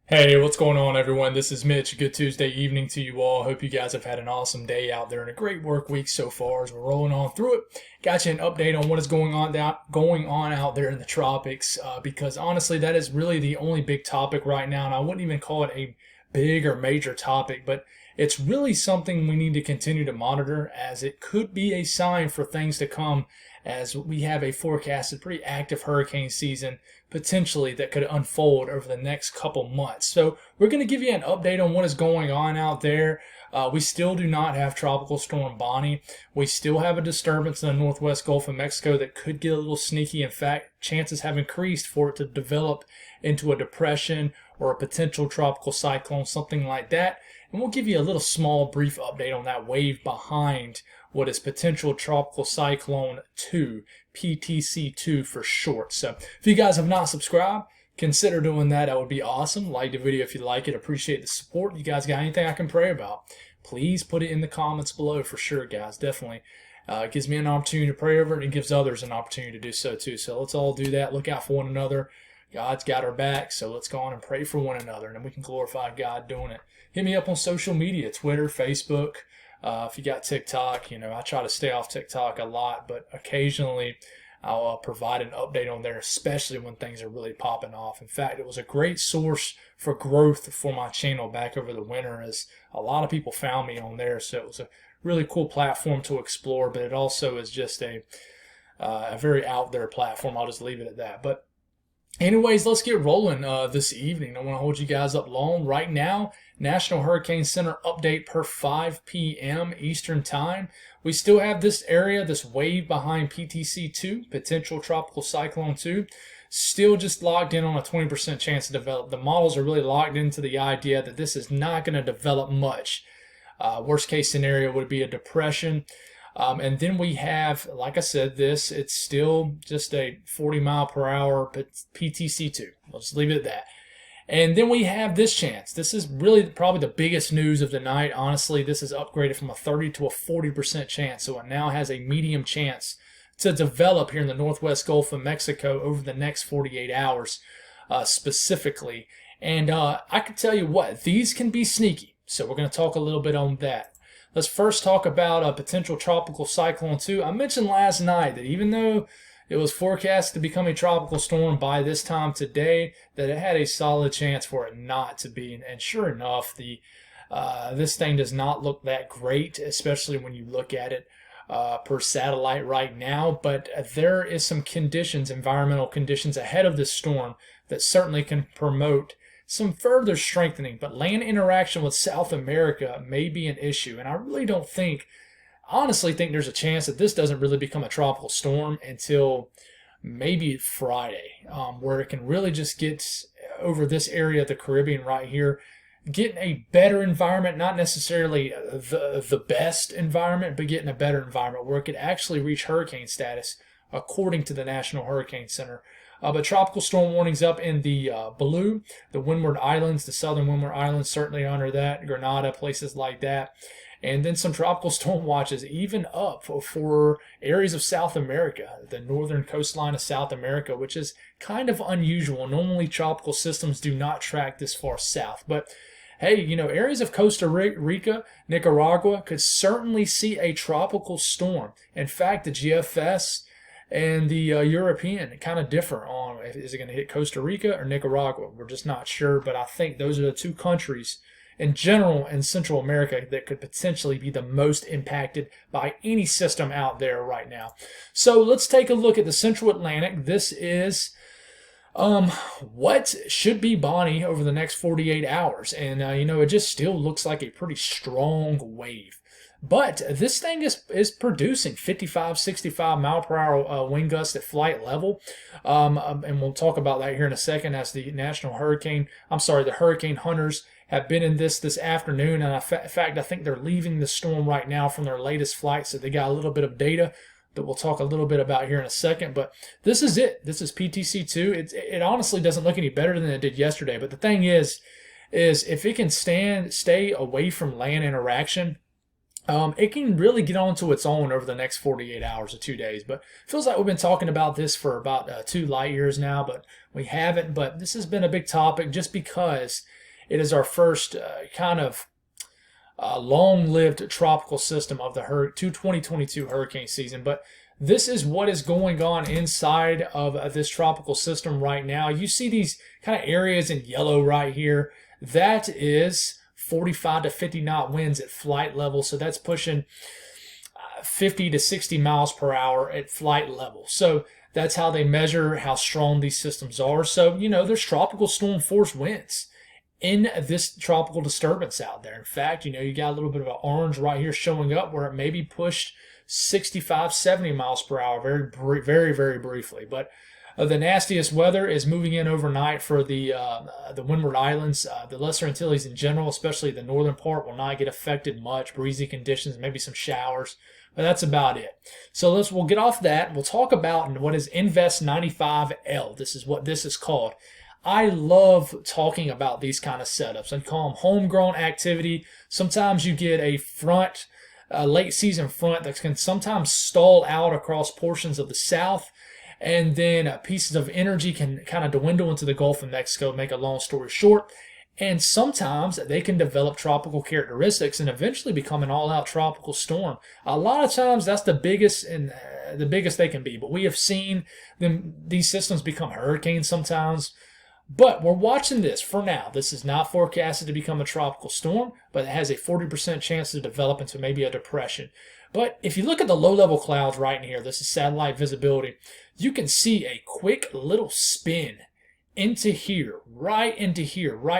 Hey, what's going on, everyone? This is Mitch. Good Tuesday evening to you all. Hope you guys have had an awesome day out there and a great work week so far as we're rolling on through it. Got you an update on what is going on out there in the tropics, because honestly, that is really the only big topic right now, and I wouldn't even call it a big or major topic, but it's really something we need to continue to monitor as it could be a sign for things to come as we have a forecasted pretty active hurricane season potentially that could unfold over the next couple months. So we're going to give you an update on what is going on out there. We still do not have Tropical Storm Bonnie. We still have a disturbance in the northwest Gulf of Mexico that could get a little sneaky. In fact, chances have increased for it to develop into a depression or a potential tropical cyclone, something like that. And we'll give you a little small brief update on that wave behind what is potential tropical cyclone 2, PTC2 for short. So if you guys have not subscribed, consider doing that. That would be awesome. Like the video if you like it. Appreciate the support. You guys got anything I can pray about, please put it in the comments below for sure, guys. Definitely. It gives me an opportunity to pray over it, and it gives others an opportunity to do so too. So let's all do that. Look out for one another. God's got our back, so let's go on and pray for one another, and then we can glorify God doing it. Hit me up on social media, Twitter, Facebook. If you got TikTok, I try to stay off TikTok a lot, but occasionally I'll provide an update on there, especially when things are really popping off. In fact, it was a great source for growth for my channel back over the winter, as a lot of people found me on there. So it was a really cool platform to explore, but it also is just a very out there platform. I'll just leave it at that. But anyways, let's get rolling this evening. I don't want to hold you guys up long. Right now, National Hurricane Center update per 5 p.m. Eastern Time. We still have this area, this wave behind PTC2, potential tropical cyclone 2, still just locked in on a 20% chance to develop. The models are really locked into the idea that this is not going to develop much. Worst case scenario would be a depression. And then we have, like I said, it's still just a 40 mile per hour PTC2. We'll just leave it at that. And then we have this chance. This is really probably the biggest news of the night. Honestly, this is upgraded from a 30 to a 40% chance. So it now has a medium chance to develop here in the northwest Gulf of Mexico over the next 48 hours specifically. And I can tell you what, these can be sneaky. So we're going to talk a little bit on that. Let's first talk about a potential tropical cyclone 2. I mentioned last night that even though it was forecast to become a tropical storm by this time today, that it had a solid chance for it not to be. And sure enough, this thing does not look that great, especially when you look at it per satellite right now. But there is some conditions, environmental conditions ahead of this storm that certainly can promote some further strengthening. But land interaction with South America may be an issue. And I really don't honestly think there's a chance that this doesn't really become a tropical storm until maybe Friday, where it can really just get over this area of the Caribbean right here, getting a better environment, not necessarily the best environment, but getting a better environment where it could actually reach hurricane status according to the National Hurricane Center. But tropical storm warnings up in the blue, the Windward Islands, the southern Windward Islands certainly under that, Grenada, places like that. And then some tropical storm watches even up for areas of South America, the northern coastline of South America, which is kind of unusual. Normally tropical systems do not track this far south. But hey, areas of Costa Rica, Nicaragua could certainly see a tropical storm. In fact, the GFS and the European kind of differ on is it going to hit Costa Rica or Nicaragua. We're just not sure, but I think those are the two countries in general in Central America that could potentially be the most impacted by any system out there right now. So let's take a look at the Central Atlantic. This is what should be Bonnie over the next 48 hours. And, it just still looks like a pretty strong wave. But this thing is producing 55, 65 mile per hour wind gusts at flight level. And we'll talk about that here in a second as the the hurricane hunters have been in this afternoon. And in fact, I think they're leaving the storm right now from their latest flight. So they got a little bit of data that we'll talk a little bit about here in a second. But this is it. This is PTC2. It honestly doesn't look any better than it did yesterday. But the thing is if it can stay away from land interaction, it can really get onto its own over the next 48 hours or 2 days. But it feels like we've been talking about this for about 2 light years now, but we haven't. But this has been a big topic just because it is our first kind of long-lived tropical system of the 2022 hurricane season. But this is what is going on inside of this tropical system right now. You see these kind of areas in yellow right here. That is 45 to 50 knot winds at flight level. So that's pushing 50 to 60 miles per hour at flight level. So that's how they measure how strong these systems are. So, there's tropical storm force winds in this tropical disturbance out there. In fact, you got a little bit of an orange right here showing up where it may be pushed 65, 70 miles per hour very, very, very briefly. But the nastiest weather is moving in overnight for the Windward Islands. The Lesser Antilles in general, especially the northern part, will not get affected much. Breezy conditions, maybe some showers, but that's about it. So we'll get off that. We'll talk about what is Invest 95L. This is what this is called. I love talking about these kind of setups. I call them homegrown activity. Sometimes you get a front, late season front that can sometimes stall out across portions of the south. And then pieces of energy can kind of dwindle into the Gulf of Mexico, make a long story short. And sometimes they can develop tropical characteristics and eventually become an all-out tropical storm. A lot of times that's the biggest they can be. But we have seen these systems become hurricanes sometimes. But we're watching this for now. This is not forecasted to become a tropical storm, but it has a 40% chance to develop into maybe a depression. But if you look at the low-level clouds right in here, this is satellite visibility, you can see a quick little spin into here, right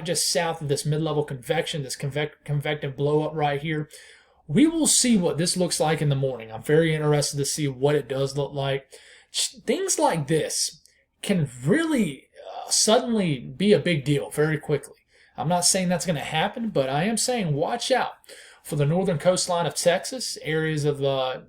just south of this mid-level convection, this convective blow-up right here. We will see what this looks like in the morning. I'm very interested to see what it does look like. Things like this can really suddenly be a big deal very quickly. I'm not saying that's going to happen, but I am saying watch out for the northern coastline of Texas, areas of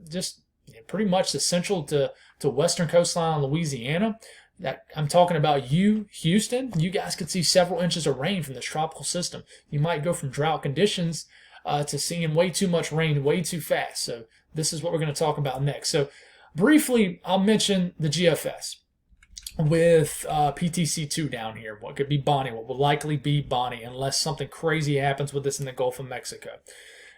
just pretty much the central to western coastline of Louisiana. That I'm talking about Houston. You guys could see several inches of rain from this tropical system. You might go from drought conditions to seeing way too much rain way too fast. So this is what we're going to talk about next. So briefly, I'll mention the GFS with PTC2 down here. What could be Bonnie? What will likely be Bonnie unless something crazy happens with this in the Gulf of Mexico.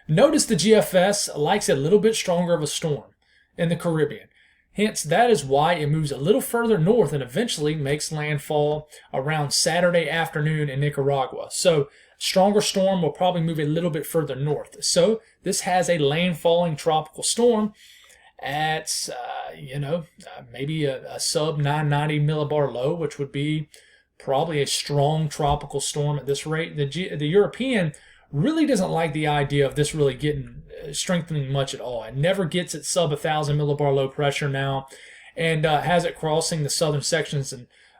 Notice the GFS likes a little bit stronger of a storm in the Caribbean. Hence, that is why it moves a little further north and eventually makes landfall around Saturday afternoon in Nicaragua. So, stronger storm will probably move a little bit further north. So, this has a landfalling tropical storm at, maybe a sub 990 millibar low, which would be probably a strong tropical storm at this rate. The European really doesn't like the idea of this really strengthening much at all. It never gets at sub 1,000 millibar low pressure now, and has it crossing the southern sections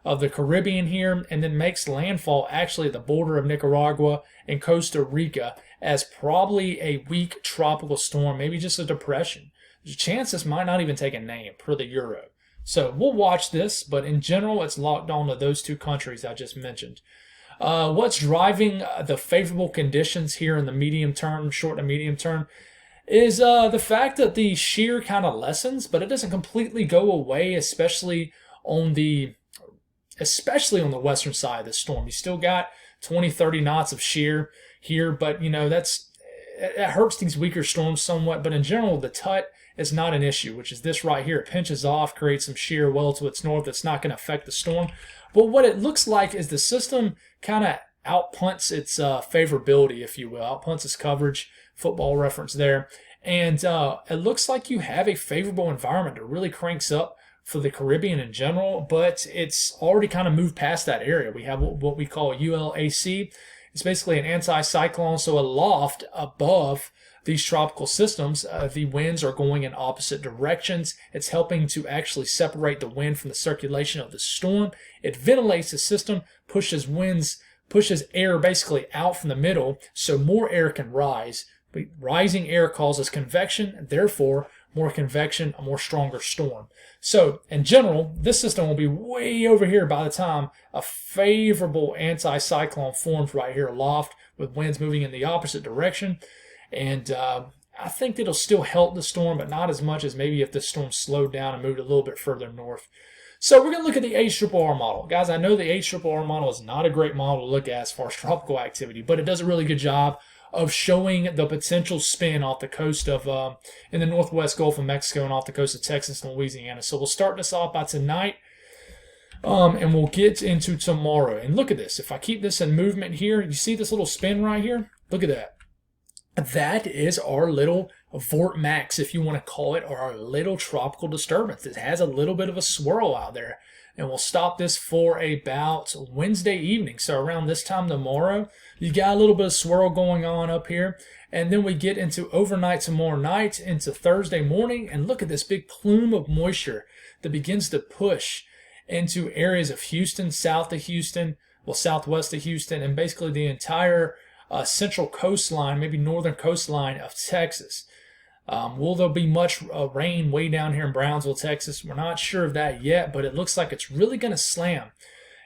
of the Caribbean here, and then makes landfall actually at the border of Nicaragua and Costa Rica as probably a weak tropical storm, maybe just a depression. There's a chance this might not even take a name per the Euro. So we'll watch this, but in general, it's locked on to those two countries I just mentioned. What's driving the favorable conditions here in the medium term, short and medium term, is the fact that the shear kind of lessens, but it doesn't completely go away, especially on the western side of the storm. You still got 20, 30 knots of shear here, but it hurts these weaker storms somewhat. But in general, the tut is not an issue, which is this right here. It pinches off, creates some shear well to its north. It's not going to affect the storm. But what it looks like is the system kind of outpunts its favorability, if you will, outpunts its coverage, football reference there. And it looks like you have a favorable environment that really cranks up for the Caribbean in general, but it's already kind of moved past that area. We have what we call ULAC. It's basically an anticyclone, so aloft above these tropical systems, the winds are going in opposite directions. It's helping to actually separate the wind from the circulation of the storm. It ventilates the system, pushes air basically out from the middle, so more air can rise. But rising air causes convection, therefore more convection, a more stronger storm. So in general, this system will be way over here by the time a favorable anticyclone forms right here aloft with winds moving in the opposite direction. And I think it'll still help the storm, but not as much as maybe if the storm slowed down and moved a little bit further north. So we're going to look at the HRRR model. Guys, I know the HRRR model is not a great model to look at as far as tropical activity, but it does a really good job of showing the potential spin off the coast of, in the northwest Gulf of Mexico and off the coast of Texas and Louisiana. So we'll start this off by tonight, and we'll get into tomorrow. And look at this. If I keep this in movement here, you see this little spin right here? Look at that. That is our little Vort Max, if you want to call it, or our little tropical disturbance. It has a little bit of a swirl out there. And we'll stop this for about Wednesday evening. So around this time tomorrow, you got a little bit of swirl going on up here. And then we get into overnight tomorrow night into Thursday morning. And look at this big plume of moisture that begins to push into areas of Houston, south of Houston, well, southwest of Houston, and basically the entire central coastline, maybe northern coastline of Texas. Will there be much rain way down here in Brownsville, Texas? We're not sure of that yet, but it looks like it's really going to slam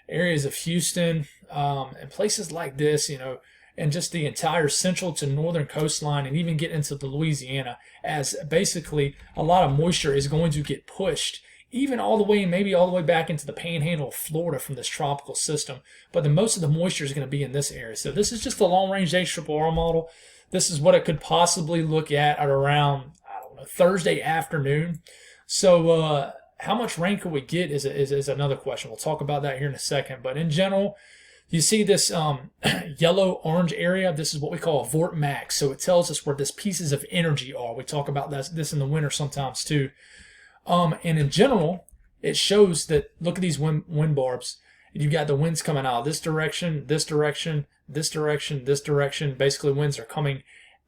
areas of Houston and places like this, you know, and just the entire central to northern coastline, and even get into the Louisiana, as basically a lot of moisture is going to get pushed even all the way, maybe all the way back into the panhandle of Florida from this tropical system. But most of the moisture is going to be in this area. So this is just a long-range HRRR model. This is what it could possibly look at around, I don't know, Thursday afternoon. So how much rain could we get is another question. We'll talk about that here in a second. But in general, you see this yellow-orange area. This is what we call a Vort Max. So it tells us where these pieces of energy are. We talk about this in the winter sometimes too. And in general, it shows that, look at these wind barbs. You've got the winds coming out of this direction, this direction, this direction, this direction. Basically, winds are coming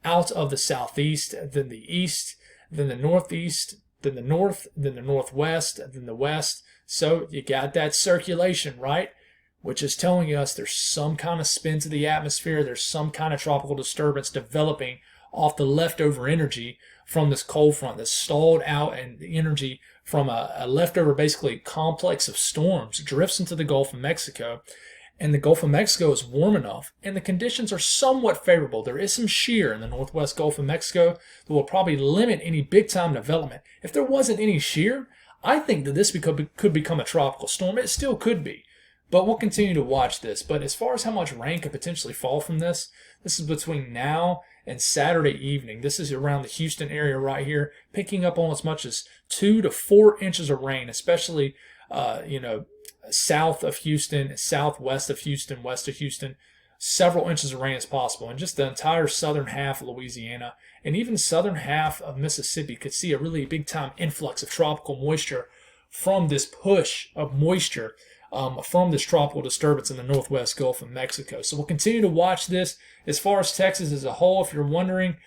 out of the southeast, then the east, then the northeast, then the north, then the northwest, then the west. So you got that circulation, right? Which is telling us there's some kind of spin to the atmosphere. There's some kind of tropical disturbance developing off the leftover energy from this cold front that's stalled out, and the energy from a leftover, basically, complex of storms drifts into the Gulf of Mexico. And the Gulf of Mexico is warm enough, and the conditions are somewhat favorable. There is some shear in the northwest Gulf of Mexico that will probably limit any big-time development. If there wasn't any shear, I think that this could become a tropical storm. It still could be. But we'll continue to watch this. But as far as how much rain could potentially fall from this is between now and Saturday evening. This is around the Houston area right here, picking up on as much as 2 to 4 inches of rain, especially, south of Houston, southwest of Houston, west of Houston. Several inches of rain is possible. And just the entire southern half of Louisiana and even southern half of Mississippi could see a really big-time influx of tropical moisture from this push of moisture from this tropical disturbance in the northwest Gulf of Mexico. So we'll continue to watch this. As far as Texas as a whole, if you're wondering,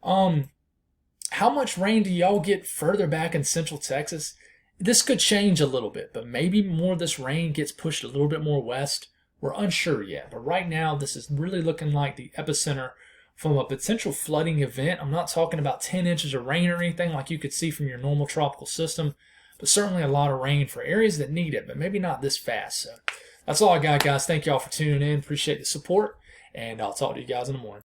how much rain do y'all get further back in central Texas? This could change a little bit, but maybe more of this rain gets pushed a little bit more west. We're unsure yet, but right now this is really looking like the epicenter from a potential flooding event. I'm not talking about 10 inches of rain or anything like you could see from your normal tropical system, but certainly a lot of rain for areas that need it, but maybe not this fast. So that's all I got, guys. Thank y'all for tuning in. Appreciate the support, and I'll talk to you guys in the morning.